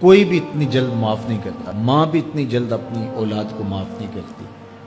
کوئی بھی اتنی جلد معاف نہیں کرتا، ماں بھی اتنی جلد اپنی اولاد کو معاف نہیں کرتی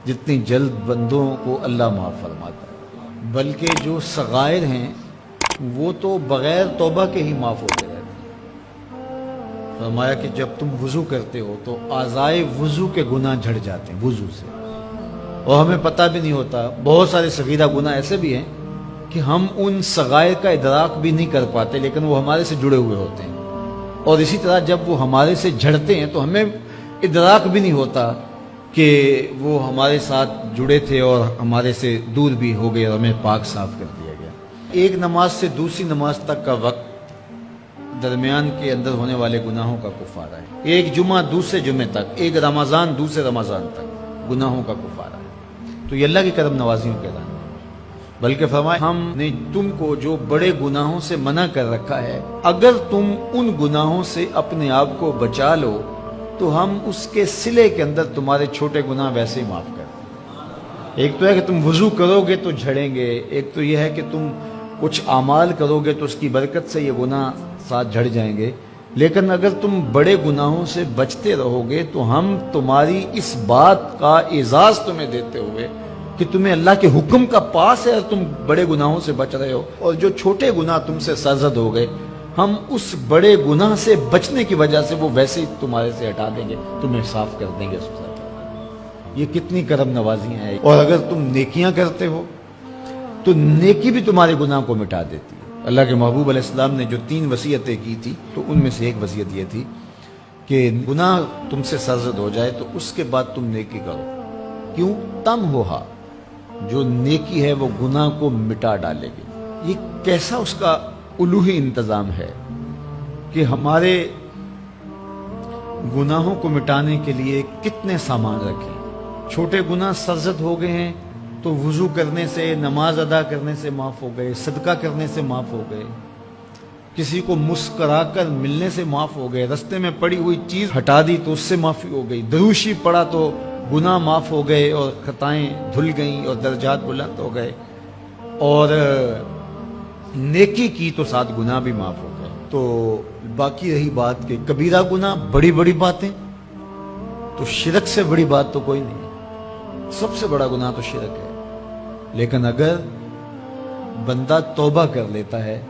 جتنی جلد بندوں کو اللہ معاف فرماتا ہے، بلکہ جو صغائر ہیں وہ تو بغیر توبہ کے ہی معاف ہوتے رہتے ہیں۔ فرمایا کہ جب تم وضو کرتے ہو تو اعضائے وضو کے گناہ جھڑ جاتے ہیں وضو سے، اور ہمیں پتہ بھی نہیں ہوتا۔ بہت سارے صغیرہ گناہ ایسے بھی ہیں کہ ہم ان صغائر کا ادراک بھی نہیں کر پاتے، لیکن وہ ہمارے سے جڑے ہوئے ہوتے ہیں، اور اسی طرح جب وہ ہمارے سے جھڑتے ہیں تو ہمیں ادراک بھی نہیں ہوتا کہ وہ ہمارے ساتھ جڑے تھے اور ہمارے سے دور بھی ہو گئے اور ہمیں پاک صاف کر دیا گیا۔ ایک نماز سے دوسری نماز تک کا وقت درمیان کے اندر ہونے والے گناہوں کا کفارہ ہے، ایک جمعہ دوسرے جمعے تک، ایک رمضان دوسرے رمضان تک گناہوں کا کفارہ ہے۔ تو یہ اللہ کی کرم نوازیوں کے اعلان ہے، بلکہ فرمایا ہم نے تم کو جو بڑے گناہوں سے منع کر رکھا ہے، اگر تم ان گناہوں سے اپنے آپ کو بچا لو تو ہم اس کے صلے کے اندر تمہارے چھوٹے گناہ ویسے ہی معاف کر دیں۔ ایک تو ہے کہ تم وضو کرو گے تو جھڑیں گے، ایک تو یہ ہے کہ تم کچھ اعمال کرو گے تو اس کی برکت سے یہ گناہ ساتھ جھڑ جائیں گے، لیکن اگر تم بڑے گناہوں سے بچتے رہو گے تو ہم تمہاری اس بات کا اعزاز تمہیں دیتے ہوئے کہ تمہیں اللہ کے حکم کا پاس ہے اور تم بڑے گناہوں سے بچ رہے ہو، اور جو چھوٹے گناہ تم سے سرزد ہو گئے ہم اس بڑے گناہ سے بچنے کی وجہ سے وہ ویسے ہی تمہارے سے ہٹا دیں گے، تمہیں صاف کر دیں گے۔ یہ کتنی کرم نوازیاں ہیں۔ اور اگر تم نیکیاں کرتے ہو تو نیکی بھی تمہارے گناہ کو مٹا دیتی ہے۔ اللہ کے محبوب علیہ السلام نے جو 3 وصیتیں کی تھی تو ان میں سے ایک وصیت یہ تھی کہ گناہ تم سے سرزد ہو جائے تو اس کے بعد تم نیکی کرو، کیوں؟ تم ہوہا، جو نیکی ہے وہ گناہ کو مٹا ڈالے گی۔ یہ کیسا اس کا الوہی انتظام ہے کہ ہمارے گناہوں کو مٹانے کے لیے کتنے سامان رکھیں۔ چھوٹے گناہ سرزد ہو گئے ہیں تو وضو کرنے سے، نماز ادا کرنے سے معاف ہو گئے، صدقہ کرنے سے معاف ہو گئے، کسی کو مسکرا کر ملنے سے معاف ہو گئے، رستے میں پڑی ہوئی چیز ہٹا دی تو اس سے معافی ہو گئی، دروشی پڑا تو گناہ معاف ہو گئے اور خطائیں دھل گئیں اور درجات بلند ہو گئے، اور نیکی کی تو ساتھ گناہ بھی معاف ہو گئے۔ تو باقی رہی بات کہ کبیرہ گناہ، بڑی بڑی باتیں، تو شرک سے بڑی بات تو کوئی نہیں ہے، سب سے بڑا گناہ تو شرک ہے، لیکن اگر بندہ توبہ کر لیتا ہے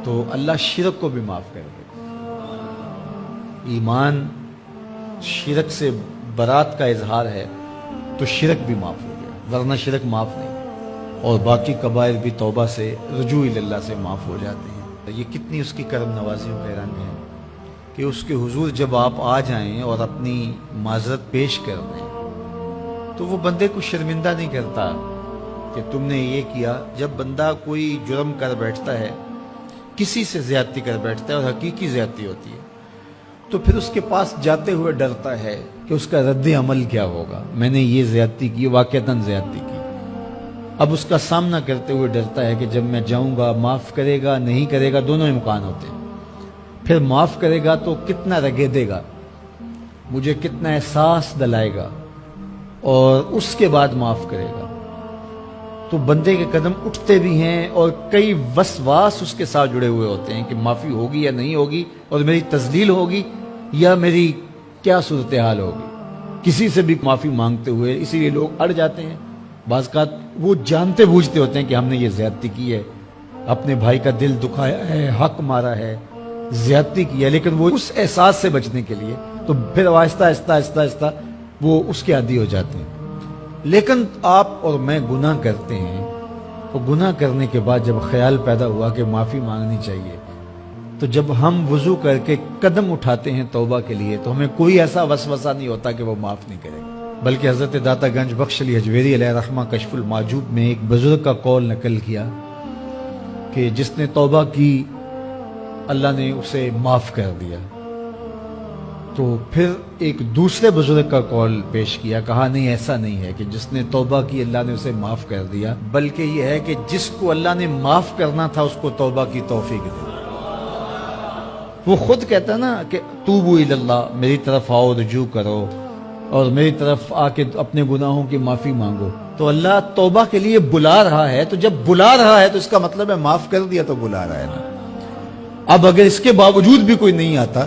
تو اللہ شرک کو بھی معاف کر دیتا ہے۔ ایمان شرک سے برات کا اظہار ہے تو شرک بھی معاف ہو گیا، ورنہ شرک معاف نہیں، اور باقی کبائر بھی توبہ سے، رجوع اللہ سے معاف ہو جاتے ہیں۔ یہ کتنی اس کی کرم نوازیوں کا رنگ ہے کہ اس کے حضور جب آپ آ جائیں اور اپنی معذرت پیش کر دیں تو وہ بندے کو شرمندہ نہیں کرتا کہ تم نے یہ کیا۔ جب بندہ کوئی جرم کر بیٹھتا ہے، کسی سے زیادتی کر بیٹھتا ہے اور حقیقی زیادتی ہوتی ہے، تو پھر اس کے پاس جاتے ہوئے ڈرتا ہے کہ اس کا رد عمل کیا ہوگا، میں نے یہ زیادتی کی، واقعتاً زیادتی کی، اب اس کا سامنا کرتے ہوئے ڈرتا ہے کہ جب میں جاؤں گا معاف کرے گا نہیں کرے گا، دونوں امکان ہوتے ہیں۔ پھر معاف کرے گا تو کتنا رگے دے گا، مجھے کتنا احساس دلائے گا، اور اس کے بعد معاف کرے گا تو بندے کے قدم اٹھتے بھی ہیں، اور کئی وسواس اس کے ساتھ جڑے ہوئے ہوتے ہیں کہ معافی ہوگی یا نہیں ہوگی، اور میری تذلیل ہوگی یا میری کیا صورتحال ہوگی۔ کسی سے بھی معافی مانگتے ہوئے اسی لیے لوگ اڑ جاتے ہیں، بعض اوقات وہ جانتے بوجھتے ہوتے ہیں کہ ہم نے یہ زیادتی کی ہے، اپنے بھائی کا دل دکھایا ہے، حق مارا ہے، زیادتی کی ہے، لیکن وہ اس احساس سے بچنے کے لیے تو پھر آہستہ آہستہ آہستہ آہستہ وہ اس کے عادی ہو جاتے ہیں۔ لیکن آپ اور میں گناہ کرتے ہیں، تو گناہ کرنے کے بعد جب خیال پیدا ہوا کہ معافی مانگنی چاہیے، تو جب ہم وضو کر کے قدم اٹھاتے ہیں توبہ کے لیے تو ہمیں کوئی ایسا وسوسہ نہیں ہوتا کہ وہ معاف نہیں کرے گا، بلکہ حضرت داتا گنج بخش علی حجویری علیہ رحمہ کشف المعجوب میں ایک بزرگ کا قول نقل کیا کہ جس نے توبہ کی اللہ نے اسے معاف کر دیا، تو پھر ایک دوسرے بزرگ کا قول پیش کیا، کہا نہیں ایسا نہیں ہے کہ جس نے توبہ کی اللہ نے اسے معاف کر دیا، بلکہ یہ ہے کہ جس کو اللہ نے معاف کرنا تھا اس کو توبہ کی توفیق دی۔ وہ خود کہتا ہے نا کہ توبوا الی اللہ، میری طرف آؤ، رجوع کرو اور میری طرف آ کے اپنے گناہوں کی معافی مانگو، تو اللہ توبہ کے لیے بلا رہا ہے، تو جب بلا رہا ہے تو اس کا مطلب ہے معاف کر دیا تو بلا رہا ہے نا۔ اب اگر اس کے باوجود بھی کوئی نہیں آتا